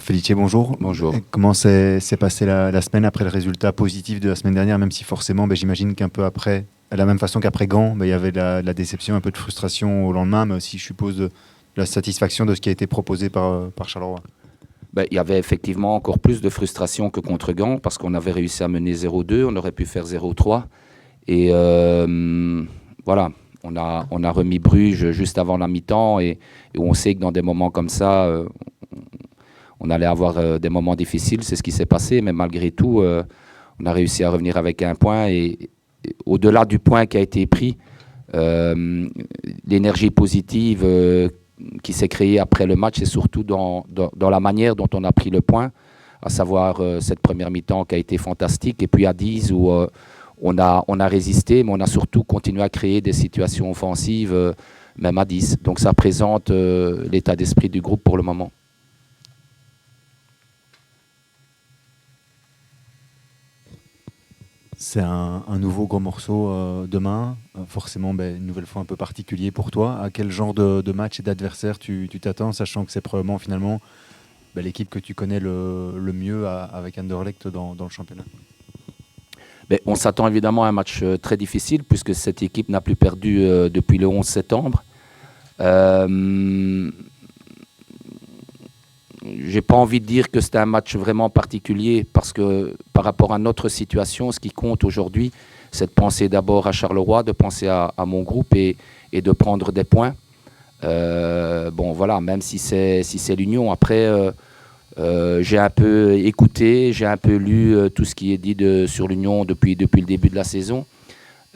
Felice, bonjour. Bonjour. Comment s'est passée la semaine après le résultat positif de la semaine dernière, même si forcément, j'imagine qu'un peu après, de la même façon qu'après Gand, il y avait de la déception, un peu de frustration au lendemain, mais aussi, je suppose, de la satisfaction de ce qui a été proposé par Charleroi. Il y avait effectivement encore plus de frustration que contre Gand parce qu'on avait réussi à mener 0-2, on aurait pu faire 0-3. Et voilà, on a remis Bruges juste avant la mi-temps et on sait que dans des moments comme ça, on allait avoir des moments difficiles. C'est ce qui s'est passé, mais malgré tout, on a réussi à revenir avec un point. Et au-delà du point qui a été pris, l'énergie positive qui s'est créée après le match, c'est surtout dans la manière dont on a pris le point, à savoir cette première mi-temps qui a été fantastique, et puis à 10 où on a résisté, mais on a surtout continué à créer des situations offensives, même à 10. Donc ça présente l'état d'esprit du groupe pour le moment. C'est un nouveau gros morceau demain, forcément une nouvelle fois un peu particulier pour toi. À quel genre de match et d'adversaire tu t'attends, sachant que c'est probablement finalement l'équipe que tu connais le mieux avec Anderlecht dans le championnat? On s'attend évidemment à un match très difficile puisque cette équipe n'a plus perdu depuis le 11 septembre. J'ai pas envie de dire que c'était un match vraiment particulier parce que par rapport à notre situation, ce qui compte aujourd'hui, c'est de penser d'abord à Charleroi, de penser à mon groupe et de prendre des points. Voilà, même si c'est l'Union. Après, j'ai un peu écouté, j'ai un peu lu tout ce qui est dit sur l'Union depuis le début de la saison.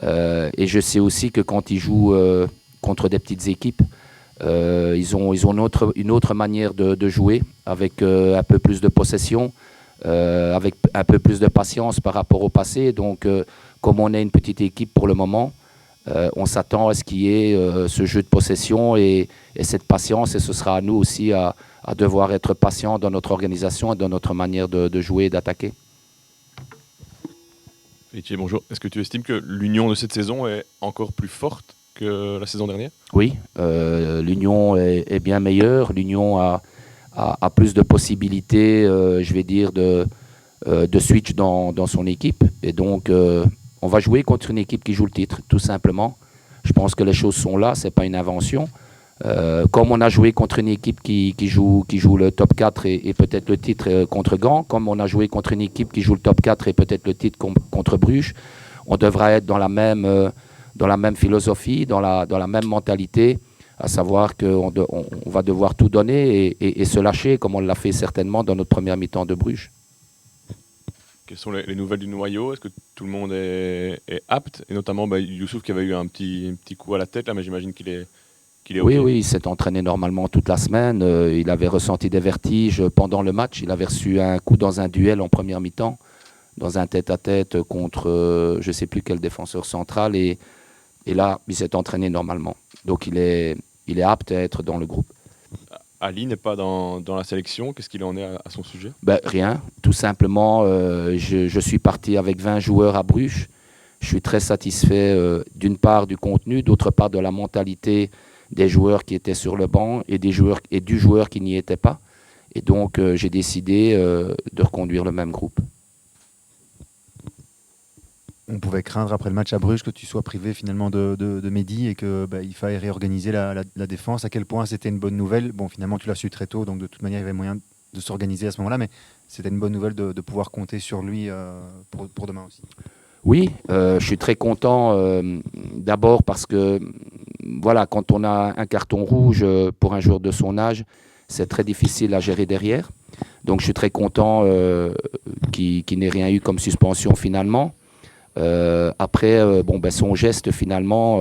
Et je sais aussi que quand ils jouent contre des petites équipes, ils ont une autre manière de jouer, avec un peu plus de possession, avec un peu plus de patience par rapport au passé. Donc, comme on est une petite équipe pour le moment, on s'attend à ce qu'il y ait ce jeu de possession et cette patience. Et ce sera à nous aussi à devoir être patients dans notre organisation et dans notre manière de jouer et d'attaquer. Felice, bonjour. Est-ce que tu estimes que l'Union de cette saison est encore plus forte que la saison dernière? Oui, l'Union est bien meilleure. L'Union a plus de possibilités, je vais dire, de switch dans son équipe. Et donc, on va jouer contre une équipe qui joue le titre, tout simplement. Je pense que les choses sont là, ce n'est pas une invention. Comme on a joué contre une équipe qui joue le top 4 et peut-être le titre contre Gand, comme on a joué contre une équipe qui joue le top 4 et peut-être le titre contre Bruges, on devra être dans la même philosophie, dans la même mentalité, à savoir qu'on va devoir tout donner et se lâcher, comme on l'a fait certainement dans notre première mi-temps de Bruges. Quelles sont les nouvelles du noyau? Est-ce que tout le monde est apte? Et notamment Youssouf qui avait eu un petit coup à la tête, là, mais j'imagine qu'il est OK. Oui, il s'est entraîné normalement toute la semaine. Il avait ressenti des vertiges pendant le match. Il avait reçu un coup dans un duel en première mi-temps, dans un tête-à-tête contre je ne sais plus quel défenseur central. Et là, il s'est entraîné normalement. Donc il est apte à être dans le groupe. Ali n'est pas dans la sélection. Qu'est-ce qu'il en est à son sujet? Rien. Tout simplement, je suis parti avec 20 joueurs à Bruges. Je suis très satisfait d'une part du contenu, d'autre part de la mentalité des joueurs qui étaient sur le banc et du joueur qui n'y était pas. Et donc, j'ai décidé de reconduire le même groupe. On pouvait craindre après le match à Bruges que tu sois privé finalement de Mehdi et qu'il faille réorganiser la défense. À quel point c'était une bonne nouvelle? Bon, finalement, tu l'as su très tôt, donc de toute manière, il y avait moyen de s'organiser à ce moment-là, mais c'était une bonne nouvelle de pouvoir compter sur lui pour demain aussi. Oui, je suis très content d'abord parce que voilà, quand on a un carton rouge pour un joueur de son âge, c'est très difficile à gérer derrière. Donc je suis très content qu'il n'ait rien eu comme suspension finalement. Après, son geste finalement,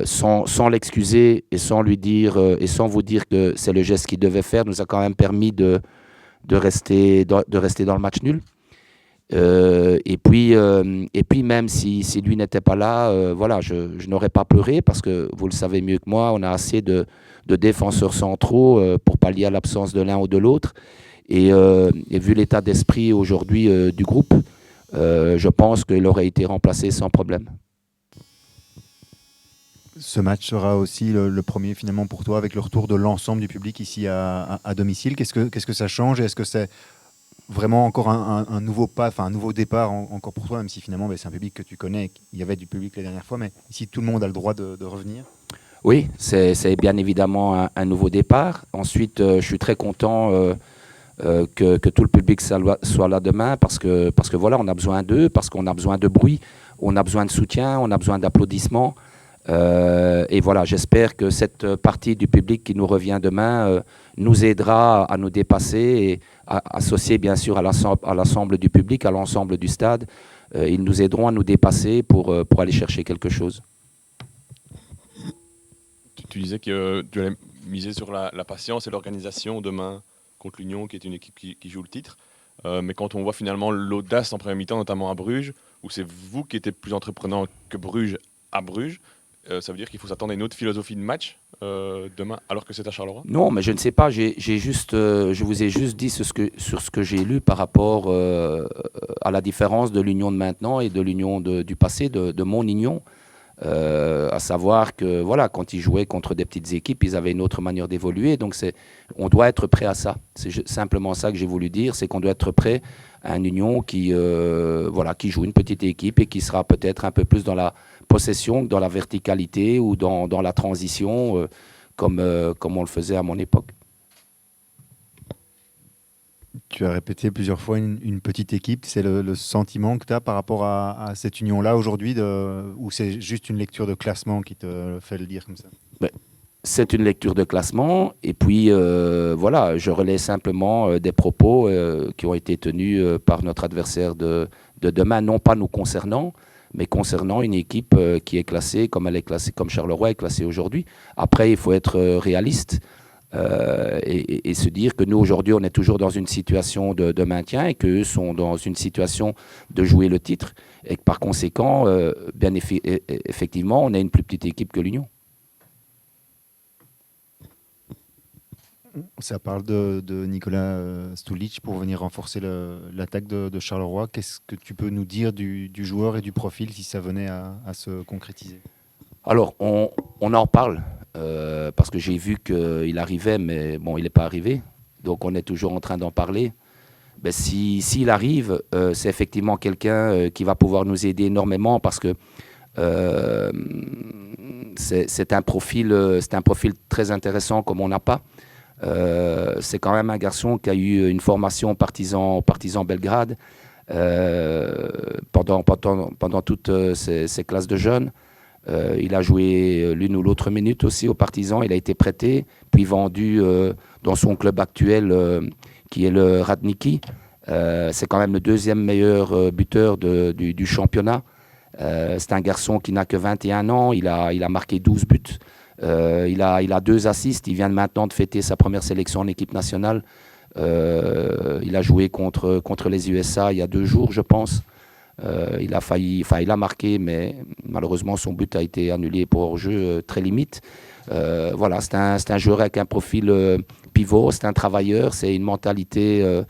sans l'excuser et sans lui dire et sans vous dire que c'est le geste qu'il devait faire, nous a quand même permis de rester dans le match nul. Et puis même si lui n'était pas là, voilà, je n'aurais pas pleuré parce que vous le savez mieux que moi, on a assez de défenseurs centraux pour pallier à l'absence de l'un ou de l'autre. Et vu l'état d'esprit aujourd'hui du groupe, je pense qu'il aurait été remplacé sans problème. Ce match sera aussi le premier finalement pour toi avec le retour de l'ensemble du public ici à domicile. Qu'est-ce que ça change et est-ce que c'est vraiment encore un nouveau pas, enfin un nouveau départ encore pour toi, même si finalement c'est un public que tu connais, il y avait du public la dernière fois, mais ici tout le monde a le droit de revenir. Oui, c'est bien évidemment un nouveau départ. Ensuite, je suis très content que tout le public soit là demain parce que voilà, on a besoin d'eux, parce qu'on a besoin de bruit, on a besoin de soutien, on a besoin d'applaudissements. Et voilà, j'espère que cette partie du public qui nous revient demain nous aidera à nous dépasser et associer bien sûr à l'ensemble du public, à l'ensemble du stade. Ils nous aideront à nous dépasser pour aller chercher quelque chose. Tu disais que tu allais miser sur la patience et l'organisation demain contre l'Union, qui est une équipe qui joue le titre. Mais quand on voit finalement l'audace en première mi-temps, notamment à Bruges, où c'est vous qui êtes plus entreprenant que Bruges à Bruges, ça veut dire qu'il faut s'attendre à une autre philosophie de match demain, alors que c'est à Charleroi? Non, mais je ne sais pas. Je vous ai juste dit sur ce que j'ai lu par rapport à la différence de l'Union de maintenant et de l'Union du passé, de mon Union. À savoir que voilà, quand ils jouaient contre des petites équipes, ils avaient une autre manière d'évoluer. Donc on doit être prêt à ça. C'est simplement ça que j'ai voulu dire, c'est qu'on doit être prêt à une Union qui joue une petite équipe et qui sera peut-être un peu plus dans la possession que dans la verticalité ou dans la transition, comme on le faisait à mon époque. Tu as répété plusieurs fois une petite équipe. C'est le sentiment que tu as par rapport à cette union-là aujourd'hui, ou c'est juste une lecture de classement qui te fait le dire comme ça? C'est une lecture de classement. Et puis, voilà, je relais simplement des propos qui ont été tenus par notre adversaire de demain, non pas nous concernant, mais concernant une équipe qui est classée comme elle est classée, comme Charleroi est classée aujourd'hui. Après, il faut être réaliste. Et se dire que nous, aujourd'hui, on est toujours dans une situation de maintien et qu'eux sont dans une situation de jouer le titre. Et que par conséquent, effectivement, on est une plus petite équipe que l'Union. Ça parle de Nicolas Stulic pour venir renforcer l'attaque de Charleroi. Qu'est-ce que tu peux nous dire du joueur et du profil si ça venait à se concrétiser? Alors, on en parle. Parce que j'ai vu qu'il arrivait, mais bon, il n'est pas arrivé. Donc on est toujours en train d'en parler. Ben, s'il arrive, c'est effectivement quelqu'un qui va pouvoir nous aider énormément parce que c'est un profil très intéressant comme on n'a pas. C'est quand même un garçon qui a eu une formation partisan Belgrade pendant toutes ces classes de jeunes. Il a joué l'une ou l'autre minute aussi aux Partisans. Il a été prêté, puis vendu dans son club actuel, qui est le Radniki. C'est quand même le deuxième meilleur buteur du championnat. C'est un garçon qui n'a que 21 ans. Il a marqué 12 buts. Il a 2 assists. Il vient maintenant de fêter sa première sélection en équipe nationale. Il a joué contre les USA il y a 2 jours, je pense. Il a marqué, mais malheureusement son but a été annulé pour hors-jeu très limite. Voilà, c'est un joueur avec un profil pivot, c'est un travailleur, c'est une mentalité,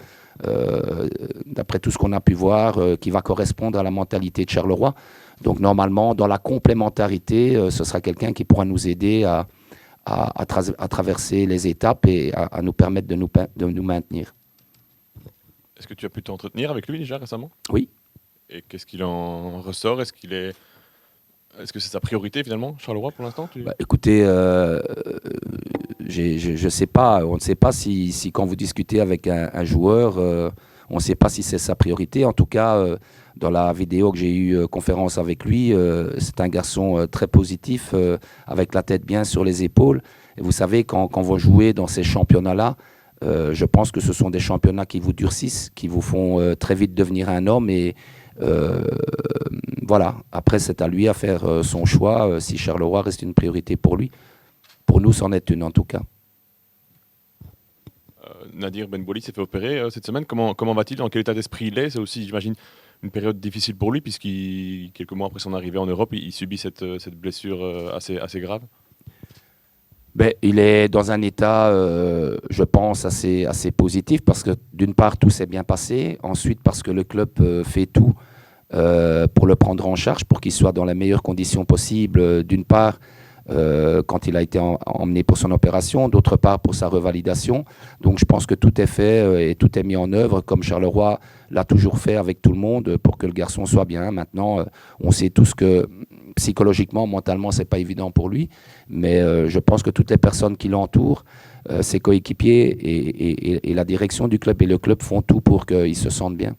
d'après tout ce qu'on a pu voir, qui va correspondre à la mentalité de Charleroi. Donc normalement, dans la complémentarité, ce sera quelqu'un qui pourra nous aider à traverser les étapes et à nous permettre de nous maintenir. Est-ce que tu as pu t'entretenir avec lui déjà récemment? Oui. Et qu'est-ce qu'il en ressort? Est-ce que c'est sa priorité finalement, Charleroi, pour l'instant? Écoutez, je sais pas. On ne sait pas si quand vous discutez avec un joueur, on ne sait pas si c'est sa priorité. En tout cas, dans la vidéo que j'ai eu conférence avec lui, c'est un garçon très positif, avec la tête bien sur les épaules. Et vous savez, quand vous jouez dans ces championnats-là, je pense que ce sont des championnats qui vous durcissent, qui vous font très vite devenir un homme. Et voilà, après c'est à lui à faire son choix si Charleroi reste une priorité pour lui. Pour nous, c'en est une en tout cas. Nadir Benbouli s'est fait opérer cette semaine. Comment va-t-il? Dans quel état d'esprit il est? C'est aussi, j'imagine, une période difficile pour lui puisqu'il, quelques mois après son arrivée en Europe, il subit cette blessure assez grave. Il est dans un état, je pense, assez positif parce que d'une part, tout s'est bien passé. Ensuite, parce que le club fait tout pour le prendre en charge, pour qu'il soit dans les meilleures conditions possibles. D'une part, quand il a été emmené pour son opération, d'autre part pour sa revalidation. Donc je pense que tout est fait et tout est mis en œuvre comme Charleroi l'a toujours fait avec tout le monde pour que le garçon soit bien. Maintenant, on sait tous que psychologiquement, mentalement, c'est pas évident pour lui, mais je pense que toutes les personnes qui l'entourent, ses coéquipiers et la direction du club et le club font tout pour qu'il se sente bien.